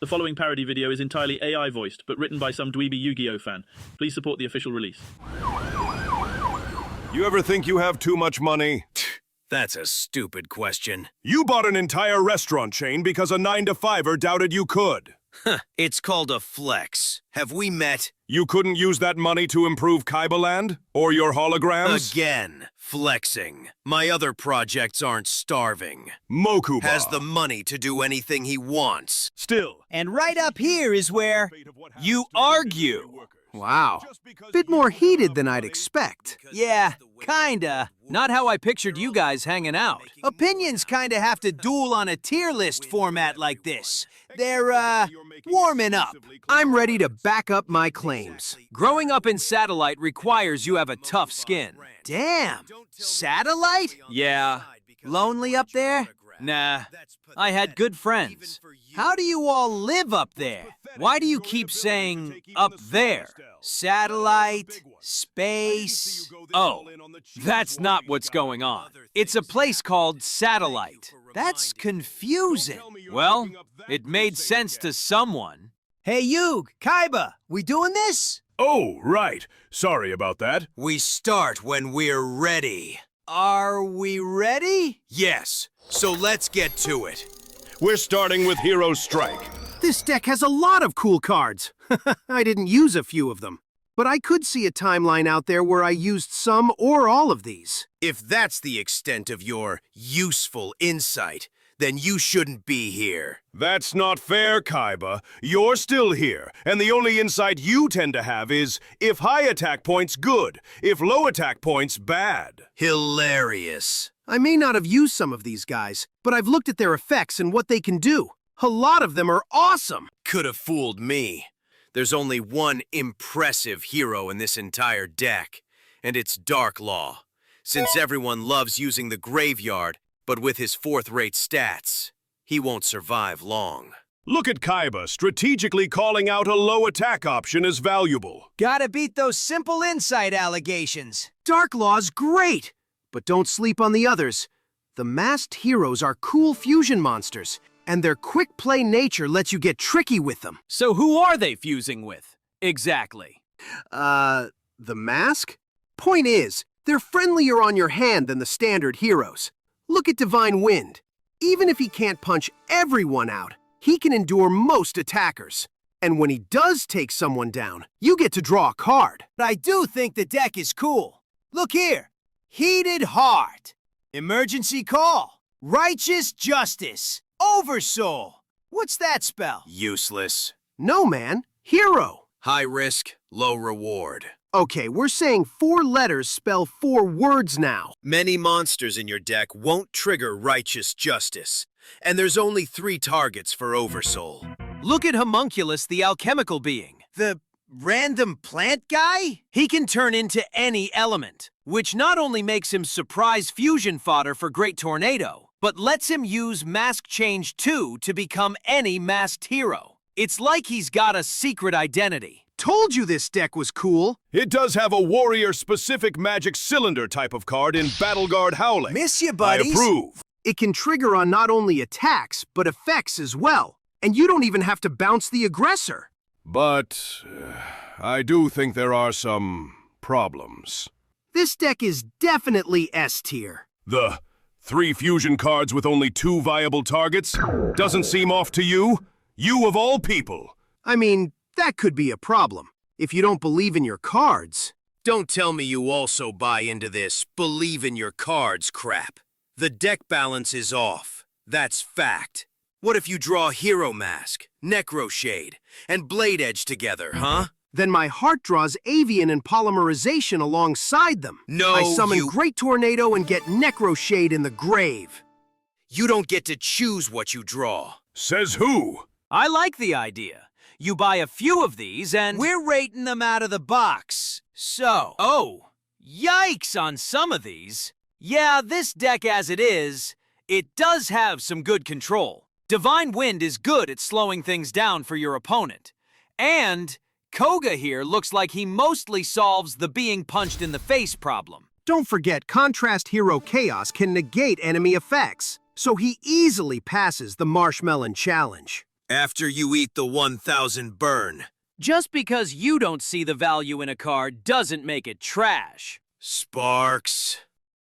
The following parody video is entirely AI voiced, but written by some dweeby Yu-Gi-Oh fan. Please support the official release. You ever think you have too much money? That's a stupid question. You bought an entire restaurant chain because a 9-to-5er doubted you could. It's called a flex. Have we met? You couldn't use that money to improve Kaiba Land? Or your holograms? Again, flexing. My other projects aren't starving. Mokuba Has the money to do anything he wants. Still. And right up here is where You argue. Wow. Bit more heated than I'd expect. Yeah, kinda. Not how I pictured you guys hanging out. Opinions kinda have to duel on a tier list format like this. They're, warming up. I'm ready to back up my claims. Growing up in Satellite requires you have a tough skin. Damn. Satellite? Yeah. Lonely up there? Nah. I had good friends. How do you all live up there? Why do you keep saying up there? Satellite, space. Oh, that's not what's going on. It's a place called Satellite. That's confusing. Well, it made sense to someone. Hey, Yugi, Kaiba, we doing this? Oh, right. Sorry about that. We start when we're ready. Are we ready? Yes, so let's get to it. We're starting with Hero Strike. This deck has a lot of cool cards. I didn't use a few of them. But I could see a timeline out there where I used some or all of these. If that's the extent of your useful insight, then you shouldn't be here. That's not fair, Kaiba. You're still here, and the only insight you tend to have is if high attack points, good. If low attack points, bad. Hilarious. I may not have used some of these guys, but I've looked at their effects and what they can do. A lot of them are awesome. Could have fooled me. There's only one impressive hero in this entire deck, and it's Dark Law. Since everyone loves using the graveyard, but with his fourth-rate stats, he won't survive long. Look at Kaiba strategically calling out a low attack option as valuable. Gotta beat those simple insight allegations. Dark Law's great, but don't sleep on the others. The masked heroes are cool fusion monsters, and their quick play nature lets you get tricky with them. So who are they fusing with? Exactly. The mask? Point is, they're friendlier on your hand than the standard heroes. Look at Divine Wind. Even if he can't punch everyone out, he can endure most attackers. And when he does take someone down, you get to draw a card. But I do think the deck is cool. Look here. Heated Heart. Emergency Call. Righteous Justice. Oversoul. What's that spell? Useless. No, man. Hero. High risk, low reward. Okay, we're saying 4 letters spell 4 words now. Many monsters in your deck won't trigger Righteous Justice, and there's only 3 targets for Oversoul. Look at Homunculus, the alchemical being. The random plant guy? He can turn into any element, which not only makes him surprise fusion fodder for Great Tornado, but lets him use Mask Change 2 to become any masked hero. It's like he's got a secret identity. Told you this deck was cool. It does have a warrior-specific magic cylinder type of card in Battle Guard Howling. Miss you, I buddies. approve. It can trigger on not only attacks, but effects as well. And you don't even have to bounce the aggressor. But I do think there are some problems. This deck is definitely S tier. The 3 fusion cards with only 2 viable targets doesn't seem off to you? You of all people. I mean, that could be a problem, if you don't believe in your cards. Don't tell me you also buy into this believe in your cards crap. The deck balance is off. That's fact. What if you draw Hero Mask, Necro Shade, and Blade Edge together, huh? Then my heart draws Avian and Polymerization alongside them. No, I summon Great Tornado and get Necro Shade in the grave. You don't get to choose what you draw. Says who? I like the idea. You buy a few of these and we're rating them out of the box. So, yikes on some of these. Yeah, this deck as it is, it does have some good control. Divine Wind is good at slowing things down for your opponent. And Koga here looks like he mostly solves the being punched in the face problem. Don't forget, Contrast Hero Chaos can negate enemy effects, so he easily passes the Marshmelon Challenge. After you eat the 1,000 burn. Just because you don't see the value in a card doesn't make it trash. Sparks.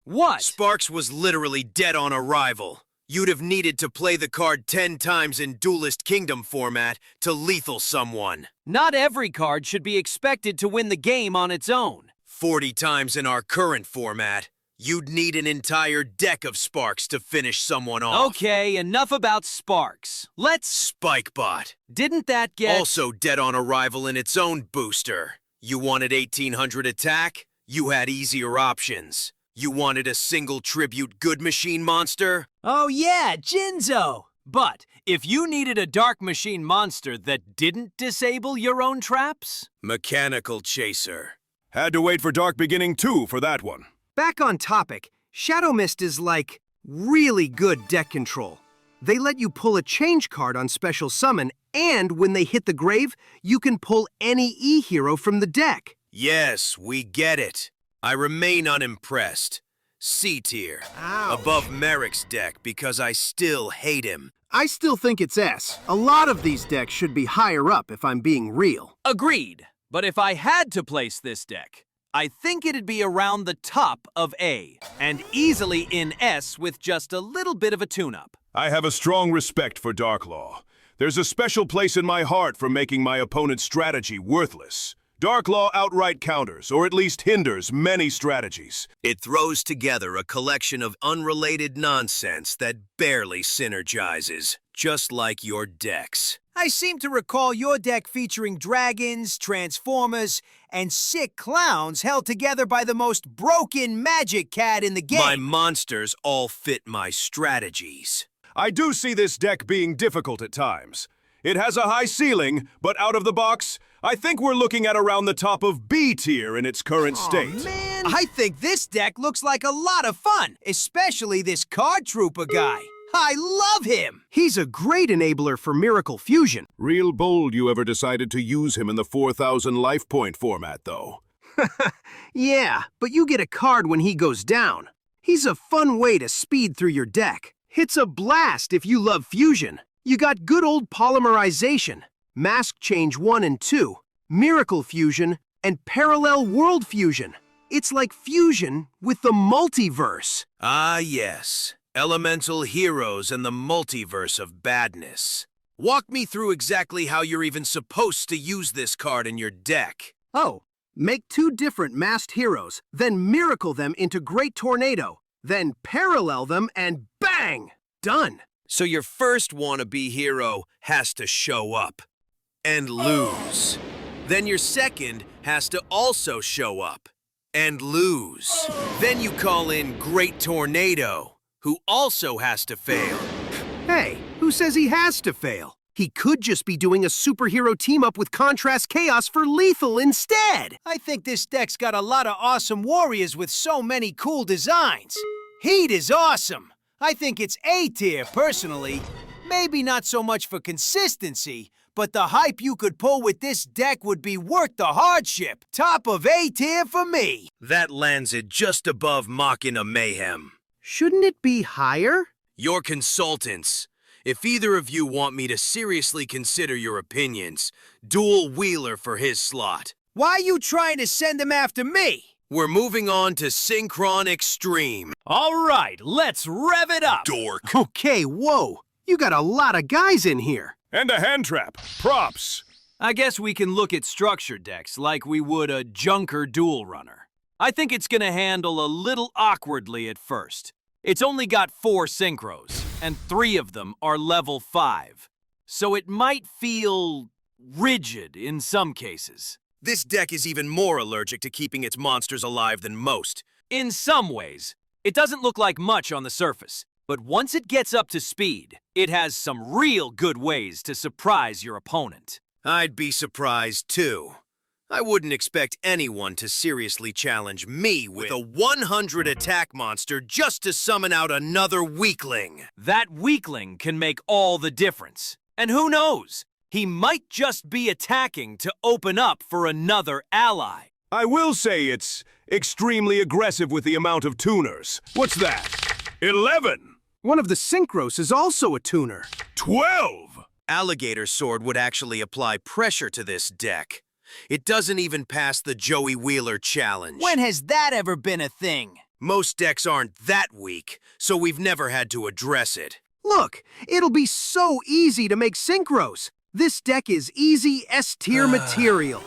What? Sparks was literally dead on arrival. You'd have needed to play the card 10 times in Duelist Kingdom format to lethal someone. Not every card should be expected to win the game on its own. 40 times in our current format. You'd need an entire deck of Sparks to finish someone off. Okay, enough about Sparks. Let's... Spikebot. Didn't that get... Also dead on arrival in its own booster. You wanted 1,800 attack? You had easier options. You wanted a single tribute good machine monster? Oh yeah, Jinzo! But if you needed a Dark Machine monster that didn't disable your own traps? Mechanical Chaser. Had to wait for Dark Beginning 2 for that one. Back on topic, Shadow Mist is like really good deck control. They let you pull a change card on special summon, and when they hit the grave, you can pull any E-hero from the deck. Yes, we get it. I remain unimpressed. C tier. Ouch. Above Merrick's deck because I still hate him. I still think it's S. A lot of these decks should be higher up if I'm being real. Agreed. But if I had to place this deck, I think it'd be around the top of A, and easily in S with just a little bit of a tune-up. I have a strong respect for Darklaw. There's a special place in my heart for making my opponent's strategy worthless. Darklaw outright counters, or at least hinders, many strategies. It throws together a collection of unrelated nonsense that barely synergizes, just like your decks. I seem to recall your deck featuring dragons, transformers, and sick clowns held together by the most broken magic cat in the game. My monsters all fit my strategies. I do see this deck being difficult at times. It has a high ceiling, but out of the box, I think we're looking at around the top of B tier in its current state. Man, I think this deck looks like a lot of fun, especially this card trooper guy. I love him! He's a great enabler for Miracle Fusion. Real bold you ever decided to use him in the 4,000 life point format, though. Yeah, but you get a card when he goes down. He's a fun way to speed through your deck. It's a blast if you love Fusion. You got good old Polymerization, Mask Change 1 and 2, Miracle Fusion, and Parallel World Fusion. It's like Fusion with the multiverse. Ah, yes. Elemental heroes and the multiverse of badness. Walk me through exactly how you're even supposed to use this card in your deck. Oh, make 2 different masked heroes, then miracle them into Great Tornado, then parallel them and bang! Done. So your first wannabe hero has to show up and lose. Then your second has to also show up and lose. Then you call in Great Tornado, who also has to fail. Hey, who says he has to fail? He could just be doing a superhero team-up with Contrast Chaos for lethal instead. I think this deck's got a lot of awesome warriors with so many cool designs. Heat is awesome. I think it's A tier, personally. Maybe not so much for consistency, but the hype you could pull with this deck would be worth the hardship. Top of A tier for me. That lands it just above Machina Mayhem. Shouldn't it be higher? Your consultants. If either of you want me to seriously consider your opinions, dual Wheeler for his slot. Why are you trying to send him after me? We're moving on to Synchron Extreme. All right, let's rev it up. Dork. Okay, whoa. You got a lot of guys in here. And a hand trap. Props. I guess we can look at structure decks like we would a Junker Duel Runner. I think it's gonna handle a little awkwardly at first. It's only got 4 synchros, and 3 of them are level 5. So it might feel rigid in some cases. This deck is even more allergic to keeping its monsters alive than most. In some ways, it doesn't look like much on the surface, but once it gets up to speed, it has some real good ways to surprise your opponent. I'd be surprised too. I wouldn't expect anyone to seriously challenge me with a 100 attack monster just to summon out another weakling. That weakling can make all the difference. And who knows? He might just be attacking to open up for another ally. I will say it's extremely aggressive with the amount of tuners. What's that? 11! One of the synchros is also a tuner. 12! Alligator Sword would actually apply pressure to this deck. It doesn't even pass the Joey Wheeler challenge. When has that ever been a thing? Most decks aren't that weak, so we've never had to address it. Look, it'll be so easy to make synchros. This deck is easy S-tier material.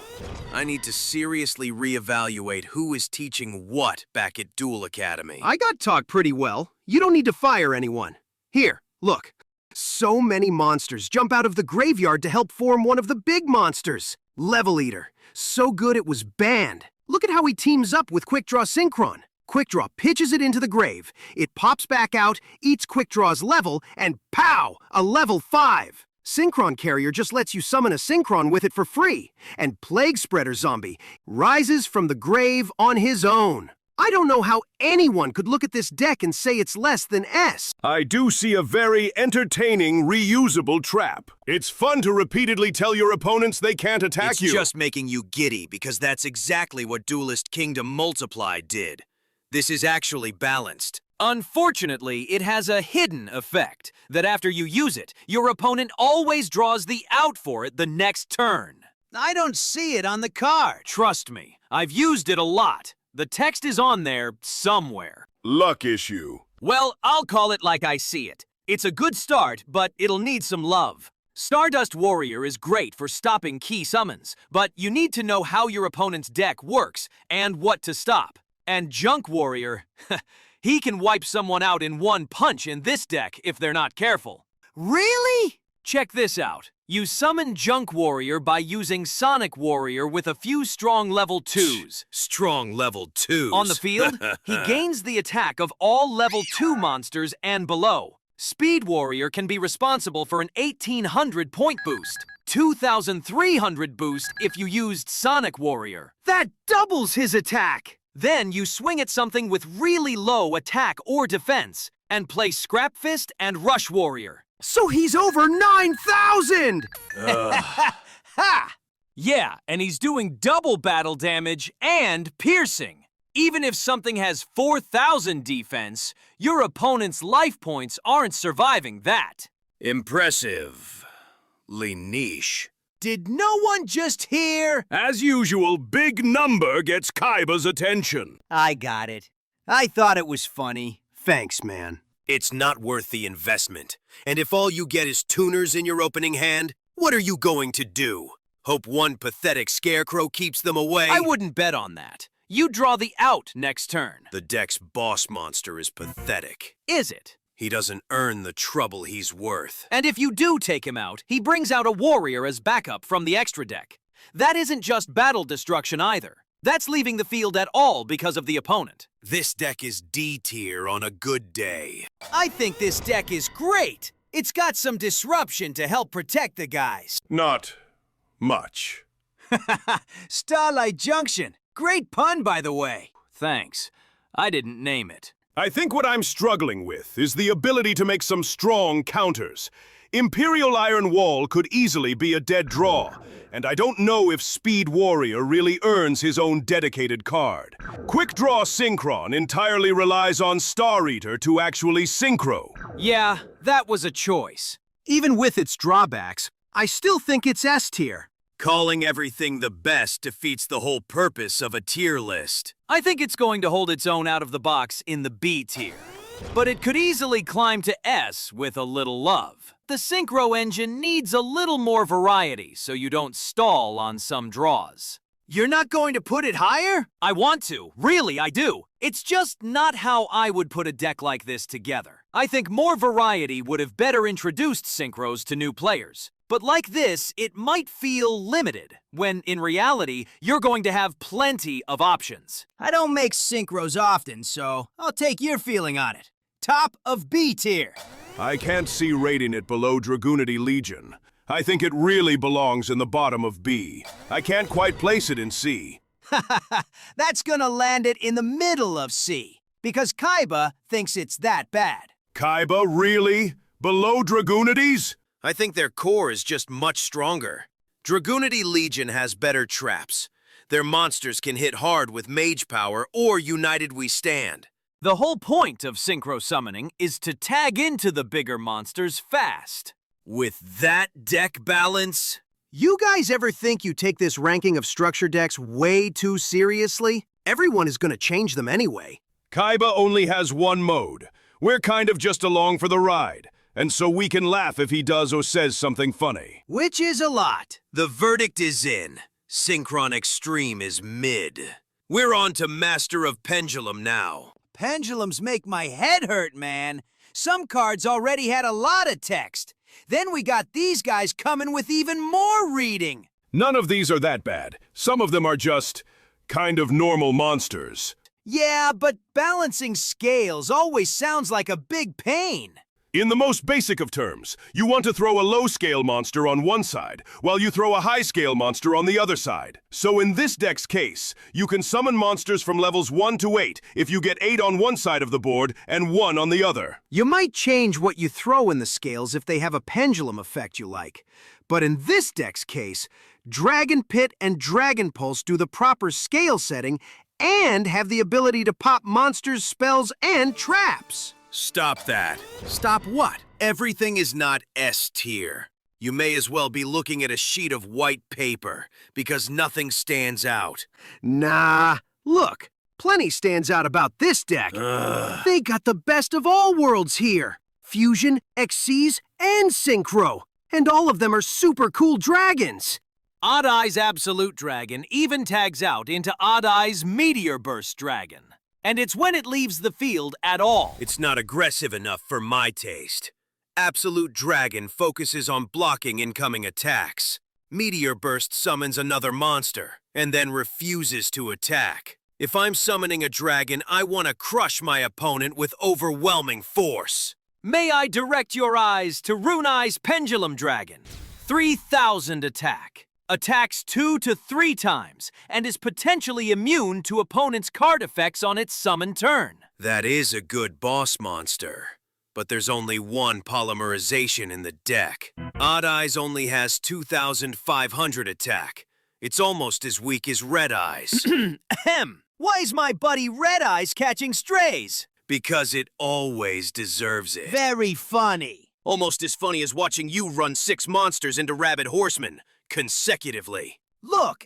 I need to seriously reevaluate who is teaching what back at Duel Academy. I got taught pretty well. You don't need to fire anyone. Here, look. So many monsters jump out of the graveyard to help form one of the big monsters. Level Eater. So good it was banned. Look at how he teams up with Quick Draw Synchron. Quick Draw pitches it into the grave. It pops back out, eats Quick Draw's level, and pow! A level 5. Synchron Carrier just lets you summon a Synchron with it for free. And Plague Spreader Zombie rises from the grave on his own. I don't know how anyone could look at this deck and say it's less than S. I do see a very entertaining, reusable trap. It's fun to repeatedly tell your opponents they can't attack you. It's just making you giddy, because that's exactly what Duelist Kingdom Multiply did. This is actually balanced. Unfortunately, it has a hidden effect that after you use it, your opponent always draws the out for it the next turn. I don't see it on the card. Trust me, I've used it a lot. The text is on there somewhere. Luck issue. Well, I'll call it like I see it. It's a good start, but it'll need some love. Stardust Warrior is great for stopping key summons, but you need to know how your opponent's deck works and what to stop. And Junk Warrior, he can wipe someone out in one punch in this deck if they're not careful. Really? Check this out. You summon Junk Warrior by using Sonic Warrior with a few strong level 2s. Strong level 2s. On the field, he gains the attack of all level 2 monsters and below. Speed Warrior can be responsible for an 1800 point boost. 2300 boost if you used Sonic Warrior. That doubles his attack! Then you swing at something with really low attack or defense, and play Scrap Fist and Rush Warrior. So he's over 9,000! Ha! Yeah, and he's doing double battle damage and piercing. Even if something has 4,000 defense, your opponent's life points aren't surviving that. Impressive. Niche. Did no one just hear? As usual, Big Number gets Kaiba's attention. I got it. I thought it was funny. Thanks, man. It's not worth the investment. And if all you get is tuners in your opening hand, what are you going to do? Hope one pathetic scarecrow keeps them away? I wouldn't bet on that. You draw the out next turn. The deck's boss monster is pathetic. Is it? He doesn't earn the trouble he's worth. And if you do take him out, he brings out a warrior as backup from the extra deck. That isn't just battle destruction either. That's leaving the field at all because of the opponent. This deck is D tier on a good day. I think this deck is great. It's got some disruption to help protect the guys. Not much. Starlight Junction. Great pun, by the way. Thanks. I didn't name it. I think what I'm struggling with is the ability to make some strong counters. Imperial Iron Wall could easily be a dead draw, and I don't know if Speed Warrior really earns his own dedicated card. Quick Draw Synchron entirely relies on Star Eater to actually synchro. Yeah, that was a choice. Even with its drawbacks, I still think it's S-tier. Calling everything the best defeats the whole purpose of a tier list. I think it's going to hold its own out of the box in the B tier. But it could easily climb to S with a little love. The Synchro engine needs a little more variety so you don't stall on some draws. You're not going to put it higher? I want to. Really, I do. It's just not how I would put a deck like this together. I think more variety would have better introduced Synchros to new players. But like this, it might feel limited, when in reality, you're going to have plenty of options. I don't make Synchros often, so I'll take your feeling on it. Top of B tier. I can't see rating it below Dragoonity Legion. I think it really belongs in the bottom of B. I can't quite place it in C. That's gonna land it in the middle of C, because Kaiba thinks it's that bad. Kaiba, really? Below Dragoonities? I think their core is just much stronger. Dragoonity Legion has better traps. Their monsters can hit hard with mage power or United We Stand. The whole point of synchro summoning is to tag into the bigger monsters fast. With that deck balance? You guys ever think you take this ranking of structure decks way too seriously? Everyone is going to change them anyway. Kaiba only has one mode. We're kind of just along for the ride, and so we can laugh if he does or says something funny. Which is a lot. The verdict is in. Synchron Extreme is mid. We're on to Master of Pendulum now. Pendulums make my head hurt, man. Some cards already had a lot of text. Then we got these guys coming with even more reading. None of these are that bad. Some of them are just kind of normal monsters. Yeah, but balancing scales always sounds like a big pain. In the most basic of terms, you want to throw a low-scale monster on one side, while you throw a high-scale monster on the other side. So in this deck's case, you can summon monsters from levels 1 to 8 if you get 8 on one side of the board and 1 on the other. You might change what you throw in the scales if they have a pendulum effect you like. But in this deck's case, Dragon Pit and Dragon Pulse do the proper scale setting and have the ability to pop monsters, spells, and traps. Stop that. Stop what? Everything is not S tier. You may as well be looking at a sheet of white paper, because nothing stands out. Nah, look, plenty stands out about this deck. They got the best of all worlds here. Fusion, Xyz, and Synchro. And all of them are super cool dragons. Odd Eye's Absolute Dragon even tags out into Odd Eye's Meteor Burst Dragon. And it's when it leaves the field at all. It's not aggressive enough for my taste. Absolute Dragon focuses on blocking incoming attacks. Meteor Burst summons another monster, and then refuses to attack. If I'm summoning a dragon, I want to crush my opponent with overwhelming force. May I direct your eyes to Rune Eye's Pendulum Dragon. 3,000 attack. Attacks 2 to 3 times, and is potentially immune to opponent's card effects on its summon turn. That is a good boss monster. But there's only one polymerization in the deck. Odd Eyes only has 2,500 attack. It's almost as weak as Red Eyes. Ahem. Why is my buddy Red Eyes catching strays? Because it always deserves it. Very funny. Almost as funny as watching you run 6 monsters into Rabid Horsemen consecutively. Look,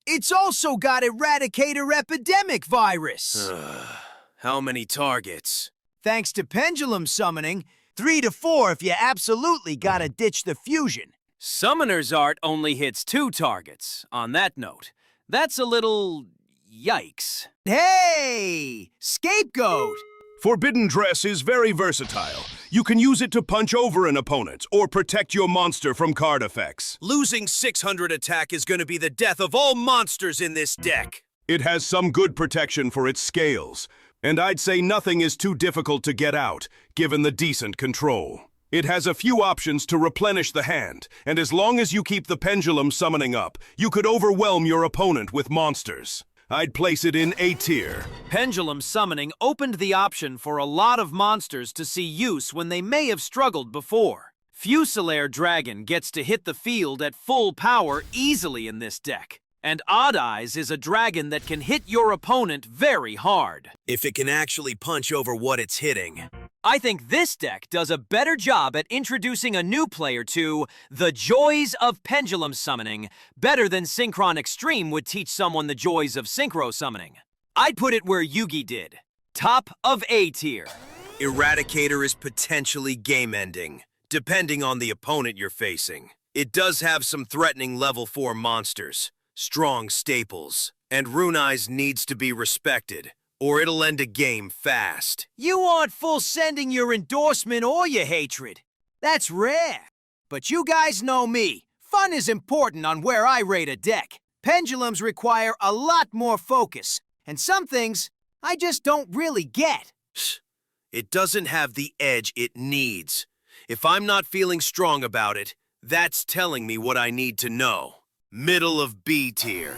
it's also got Eradicator Epidemic Virus. How many targets? Thanks to Pendulum Summoning, 3 to 4 if you absolutely gotta ditch the fusion. Summoner's Art only hits 2 targets. On that note, that's a little yikes. Hey! Scapegoat! Forbidden Dress is very versatile. You can use it to punch over an opponent or protect your monster from card effects. Losing 600 attack is going to be the death of all monsters in this deck. It has some good protection for its scales, and I'd say nothing is too difficult to get out, given the decent control. It has a few options to replenish the hand, and as long as you keep the pendulum summoning up, you could overwhelm your opponent with monsters. I'd place it in A tier. Pendulum Summoning opened the option for a lot of monsters to see use when they may have struggled before. Fusilier Dragon gets to hit the field at full power easily in this deck. And Odd Eyes is a dragon that can hit your opponent very hard. If it can actually punch over what it's hitting. I think this deck does a better job at introducing a new player to the joys of Pendulum Summoning, better than Synchron Extreme would teach someone the joys of Synchro Summoning. I'd put it where Yugi did. Top of A tier. Eradicator is potentially game-ending, depending on the opponent you're facing. It does have some threatening level 4 monsters, strong staples, and Rune Eyes needs to be respected, or it'll end a game fast. You aren't full sending your endorsement or your hatred. That's rare. But you guys know me. Fun is important on where I rate a deck. Pendulums require a lot more focus, and some things I just don't really get. It doesn't have the edge it needs. If I'm not feeling strong about it, that's telling me what I need to know. Middle of B tier.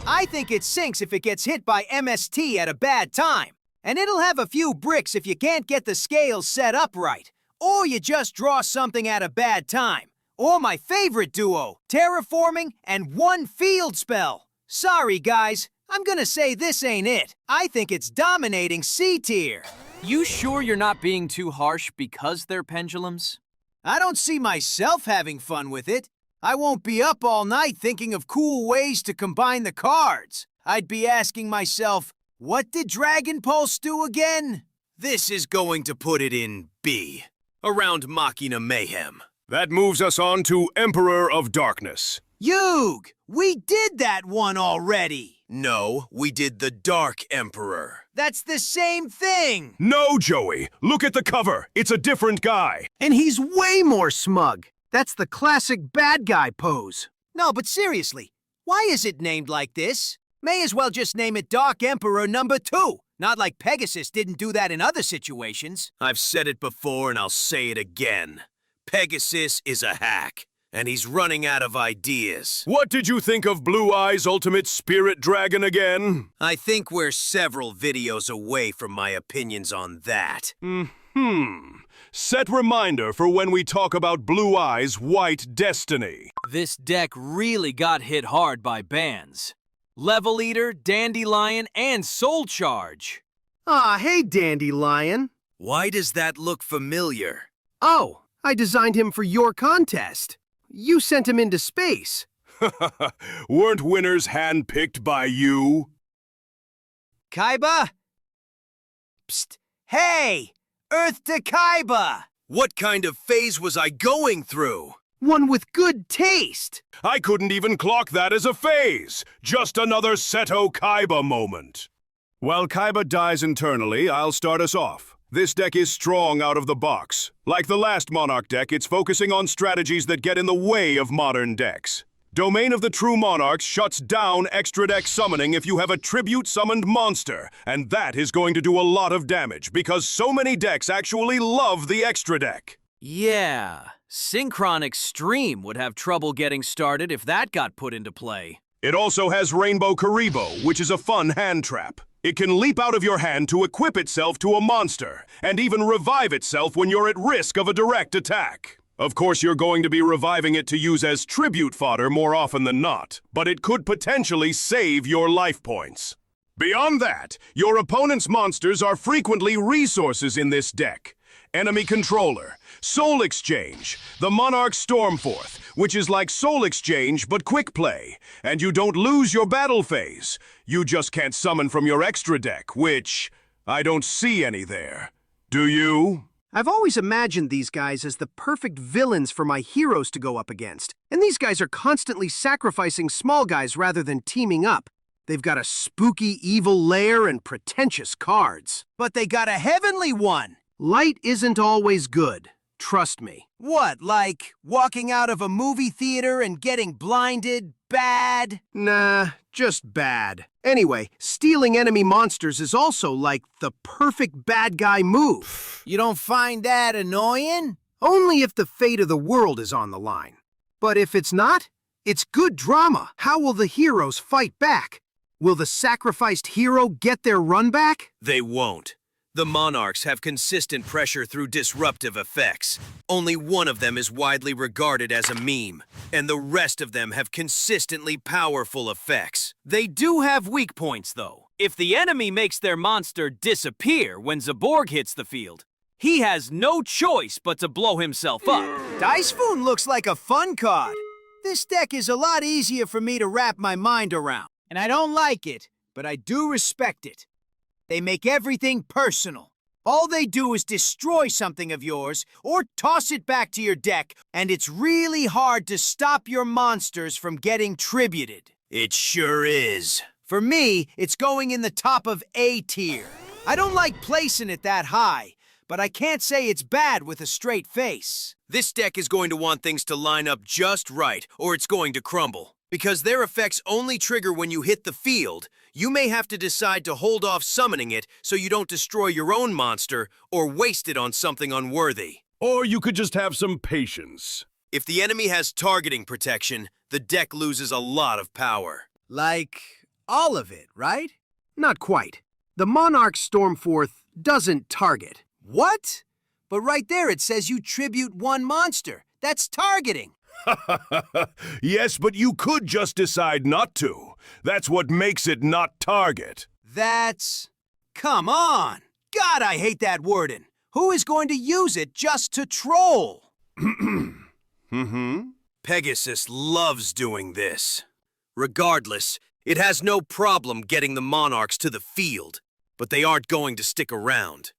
I think it sinks if it gets hit by MST at a bad time. And it'll have a few bricks if you can't get the scales set up right. Or you just draw something at a bad time. Or my favorite duo, Terraforming and 1 field spell. Sorry guys, I'm gonna say this ain't it. I think it's dominating C tier. You sure you're not being too harsh because they're pendulums? I don't see myself having fun with it. I won't be up all night thinking of cool ways to combine the cards. I'd be asking myself, what did Dragon Pulse do again? This is going to put it in B, around Machina Mayhem. That moves us on to Emperor of Darkness. Yug! We did that one already! No, we did the Dark Emperor. That's the same thing! No, Joey. Look at the cover. It's a different guy. And he's way more smug. That's the classic bad guy pose. No, but seriously, why is it named like this? May as well just name it Dark Emperor number 2. Not like Pegasus didn't do that in other situations. I've said it before and I'll say it again. Pegasus is a hack, and he's running out of ideas. What did you think of Blue Eye's Ultimate Spirit Dragon again? I think we're several videos away from my opinions on that. Set reminder for when we talk about Blue Eye's White Destiny. This deck really got hit hard by bans. Level Eater, Dandelion, and Soul Charge. Ah, hey, Dandelion. Why does that look familiar? Oh, I designed him for your contest. You sent him into space. Weren't winners handpicked by you? Kaiba? Psst! Hey! Earth to Kaiba! What kind of phase was I going through? One with good taste. I couldn't even clock that as a phase. Just another Seto Kaiba moment. While Kaiba dies internally, I'll start us off. This deck is strong out of the box. Like the last Monarch deck, it's focusing on strategies that get in the way of modern decks. Domain of the True Monarchs shuts down extra deck summoning if you have a tribute summoned monster, and that is going to do a lot of damage because so many decks actually love the extra deck. Yeah, Synchron Extreme would have trouble getting started if that got put into play. It also has Rainbow Karibo, which is a fun hand trap. It can leap out of your hand to equip itself to a monster, and even revive itself when you're at risk of a direct attack. Of course, you're going to be reviving it to use as tribute fodder more often than not, but it could potentially save your life points. Beyond that, your opponent's monsters are frequently resources in this deck. Enemy Controller, Soul Exchange, the Monarch Stormforth, which is like Soul Exchange but quick play, and you don't lose your battle phase. You just can't summon from your extra deck, which I don't see any there. Do you? I've always imagined these guys as the perfect villains for my heroes to go up against. And these guys are constantly sacrificing small guys rather than teaming up. They've got a spooky evil lair and pretentious cards. But they got a heavenly one! Light isn't always good. Trust me. What, like walking out of a movie theater and getting blinded? Bad? Nah, just bad. Anyway, stealing enemy monsters is also like the perfect bad guy move. You don't find that annoying? Only if the fate of the world is on the line. But if it's not, it's good drama. How will the heroes fight back? Will the sacrificed hero get their run back? They won't. The Monarchs have consistent pressure through disruptive effects. Only one of them is widely regarded as a meme, and the rest of them have consistently powerful effects. They do have weak points, though. If the enemy makes their monster disappear when Zaborg hits the field, he has no choice but to blow himself up. Dicefoon looks like a fun card. This deck is a lot easier for me to wrap my mind around. And I don't like it, but I do respect it. They make everything personal. All they do is destroy something of yours or toss it back to your deck, and it's really hard to stop your monsters from getting tributed. It sure is. For me, it's going in the top of A tier. I don't like placing it that high, but I can't say it's bad with a straight face. This deck is going to want things to line up just right, or it's going to crumble. Because their effects only trigger when you hit the field, you may have to decide to hold off summoning it so you don't destroy your own monster or waste it on something unworthy. Or you could just have some patience. If the enemy has targeting protection, the deck loses a lot of power. Like, all of it, right? Not quite. The Monarch Stormforth doesn't target. What? But right there it says you tribute one monster. That's targeting. Yes, but you could just decide not to. That's what makes it not target. That's... Come on! God, I hate that wording. Who is going to use it just to troll? Pegasus loves doing this. Regardless, it has no problem getting the monarchs to the field, but they aren't going to stick around.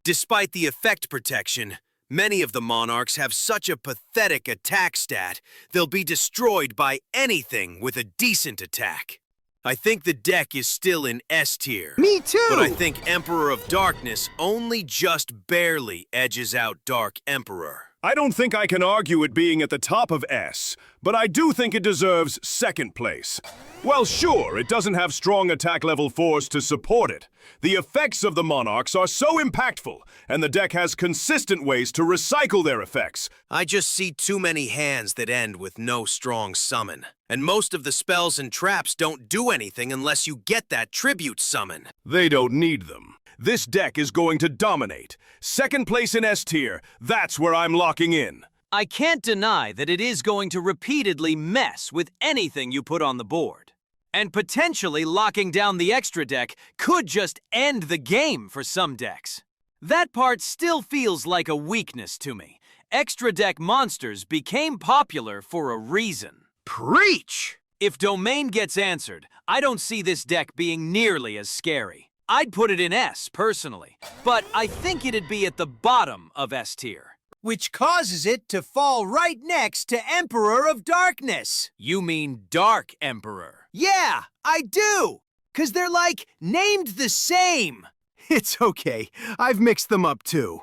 Despite the effect protection, many of the monarchs have such a pathetic attack stat, they'll be destroyed by anything with a decent attack. I think the deck is still in S tier. Me too! But I think Emperor of Darkness only just barely edges out Dark Emperor. I don't think I can argue it being at the top of S, but I do think it deserves second place. Well, sure, it doesn't have strong attack level force to support it. The effects of the monarchs are so impactful, and the deck has consistent ways to recycle their effects. I just see too many hands that end with no strong summon. And most of the spells and traps don't do anything unless you get that tribute summon. They don't need them. This deck is going to dominate. Second place in S tier, that's where I'm locking in. I can't deny that it is going to repeatedly mess with anything you put on the board. And potentially locking down the extra deck could just end the game for some decks. That part still feels like a weakness to me. Extra deck monsters became popular for a reason. Preach! If Domain gets answered, I don't see this deck being nearly as scary. I'd put it in S, personally, but I think it'd be at the bottom of S tier. Which causes it to fall right next to Emperor of Darkness. You mean Dark Emperor? Yeah, I do! 'Cause they're like named the same. It's okay. I've mixed them up too.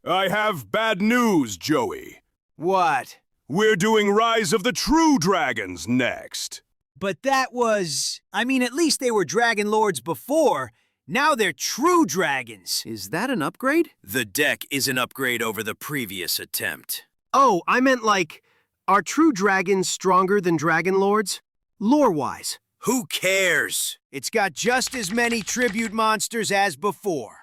I have bad news, Joey. What? We're doing Rise of the True Dragons next. But that was... I mean, at least they were Dragon Lords before. Now they're true dragons. Is that an upgrade? The deck is an upgrade over the previous attempt. Oh, I meant like, are true dragons stronger than Dragon Lords? Lore-wise. Who cares? It's got just as many tribute monsters as before.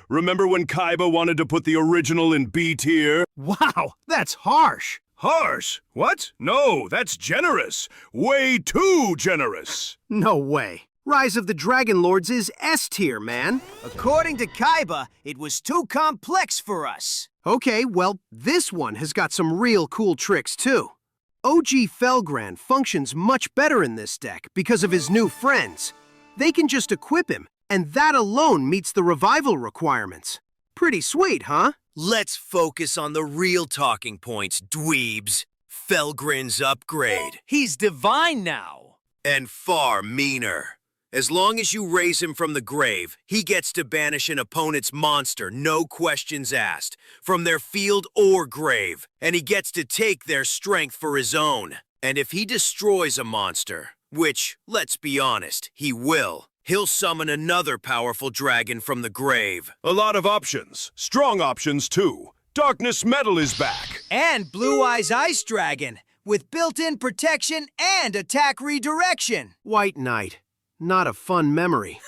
Remember when Kaiba wanted to put the original in B tier? Wow, that's harsh. Harsh? What? No, that's generous. Way too generous. No way. Rise of the Dragon Lords is S tier, man. According to Kaiba, it was too complex for us. Okay, well, this one has got some real cool tricks, too. OG Felgrand functions much better in this deck because of his new friends. They can just equip him, and that alone meets the revival requirements. Pretty sweet, huh? Let's focus on the real talking points, dweebs. Felgrin's upgrade. He's divine now. And far meaner. As long as you raise him from the grave, he gets to banish an opponent's monster, no questions asked, from their field or grave, and he gets to take their strength for his own. And if he destroys a monster, which, let's be honest, he will, he'll summon another powerful dragon from the grave. A lot of options. Strong options, too. Darkness Metal is back. And Blue Eyes Ice Dragon, with built-in protection and attack redirection. White Knight. Not a fun memory.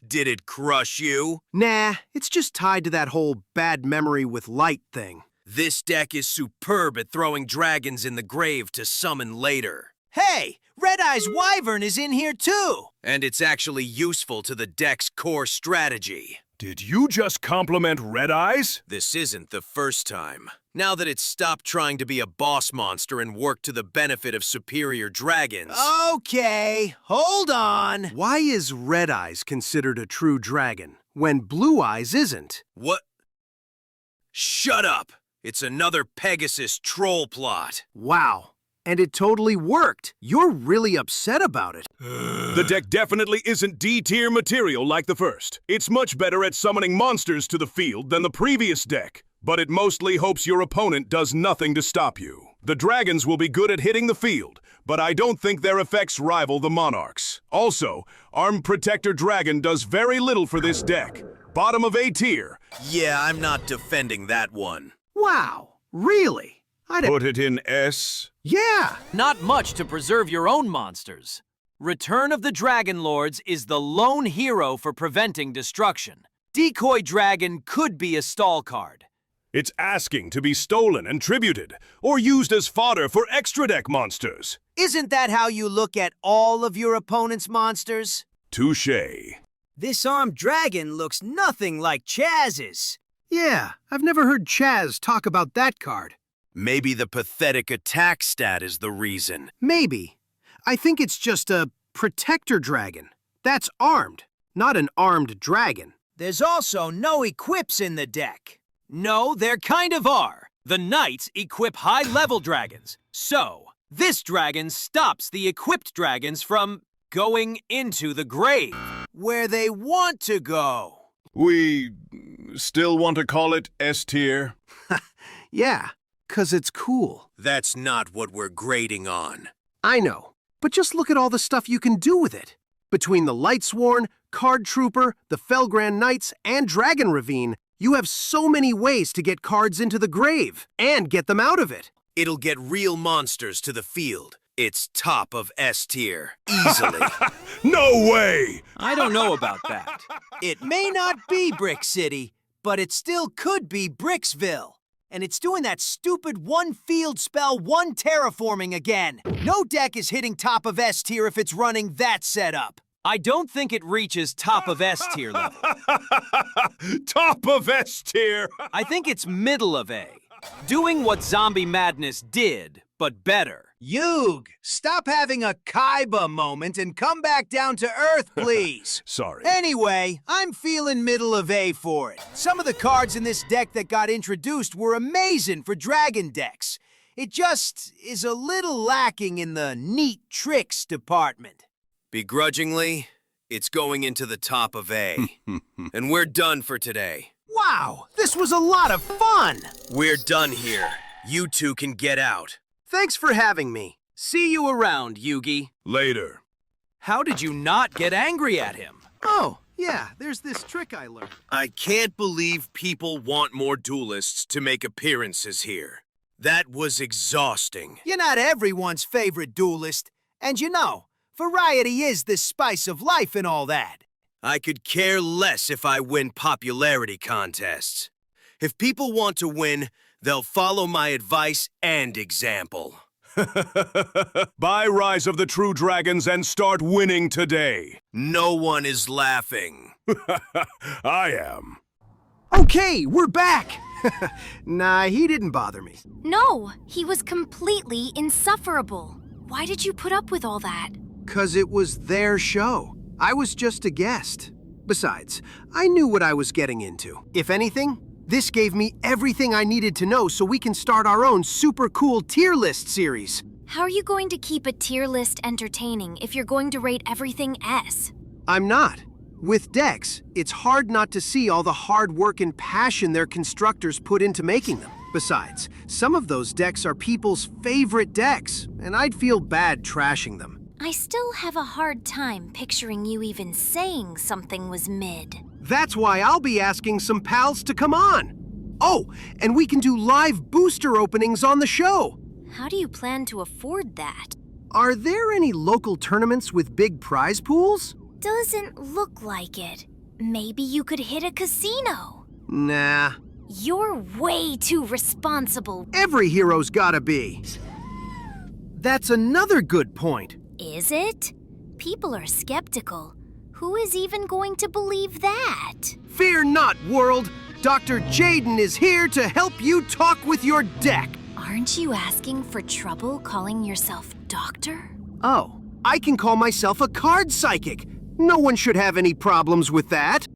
Did it crush you? Nah, it's just tied to that whole bad memory with light thing. This deck is superb at throwing dragons in the grave to summon later. Hey, Red Eyes Wyvern is in here too. And it's actually useful to the deck's core strategy. Did you just compliment Red Eyes? This isn't the first time. Now that it's stopped trying to be a boss monster and worked to the benefit of superior dragons. Okay, hold on. Why is Red Eyes considered a true dragon, when Blue Eyes isn't? What? Shut up! It's another Pegasus troll plot. Wow. And it totally worked. You're really upset about it. The deck definitely isn't D-tier material like the first. It's much better at summoning monsters to the field than the previous deck, but it mostly hopes your opponent does nothing to stop you. The dragons will be good at hitting the field, but I don't think their effects rival the monarchs. Also, Armed Protector Dragon does very little for this deck. Bottom of A tier. Yeah, I'm not defending that one. Wow. Really? Put it in S. Yeah. Not much to preserve your own monsters. Return of the Dragon Lords is the lone hero for preventing destruction. Decoy Dragon could be a stall card. It's asking to be stolen and tributed, or used as fodder for extra deck monsters. Isn't that how you look at all of your opponent's monsters? Touché. This armed dragon looks nothing like Chaz's. Yeah, I've never heard Chaz talk about that card. Maybe the pathetic attack stat is the reason. Maybe. I think it's just a protector dragon. That's armed, not an armed dragon. There's also no equips in the deck. No, there kind of are. The knights equip high-level dragons. So, this dragon stops the equipped dragons from going into the grave, where they want to go. We still want to call it S tier? Yeah, 'cause it's cool. That's not what we're grading on. I know, but just look at all the stuff you can do with it. Between the Lightsworn, Card Trooper, the Felgrand Knights, and Dragon Ravine, you have so many ways to get cards into the grave and get them out of it. It'll get real monsters to the field. It's top of S tier, easily. No way! I don't know about that. It may not be Brick City, but it still could be Bricksville. And it's doing that stupid one field spell, one terraforming again. No deck is hitting top of S tier if it's running that setup. I don't think it reaches top of S tier level. Top of S tier! I think it's middle of A. Doing what Zombie Madness did, but better. Yug, stop having a Kaiba moment and come back down to earth, please. Sorry. Anyway, I'm feeling middle of A for it. Some of the cards in this deck that got introduced were amazing for dragon decks. It just is a little lacking in the neat tricks department. Begrudgingly, it's going into the top of A. And we're done for today. Wow, this was a lot of fun! We're done here. You two can get out. Thanks for having me. See you around, Yugi. Later. How did you not get angry at him? Oh, yeah, there's this trick I learned. I can't believe people want more duelists to make appearances here. That was exhausting. You're not everyone's favorite duelist. And you know, variety is the spice of life and all that. I could care less if I win popularity contests. If people want to win, they'll follow my advice and example. Buy Rise of the True Dragons and start winning today. No one is laughing. I am. Okay, we're back! Nah, he didn't bother me. No, he was completely insufferable. Why did you put up with all that? 'Cause it was their show. I was just a guest. Besides, I knew what I was getting into. If anything, this gave me everything I needed to know so we can start our own super cool tier list series. How are you going to keep a tier list entertaining if you're going to rate everything S? I'm not. With decks, it's hard not to see all the hard work and passion their constructors put into making them. Besides, some of those decks are people's favorite decks, and I'd feel bad trashing them. I still have a hard time picturing you even saying something was mid. That's why I'll be asking some pals to come on. Oh, and we can do live booster openings on the show. How do you plan to afford that? Are there any local tournaments with big prize pools? Doesn't look like it. Maybe you could hit a casino. Nah, You're way too responsible. every hero's gotta be. That's another good point. Is it? People are skeptical. Who is even going to believe that? Fear not, world. Dr. Jaden is here to help you talk with your deck. Aren't you asking for trouble calling yourself doctor? Oh, I can call myself a card psychic. No one should have any problems with that.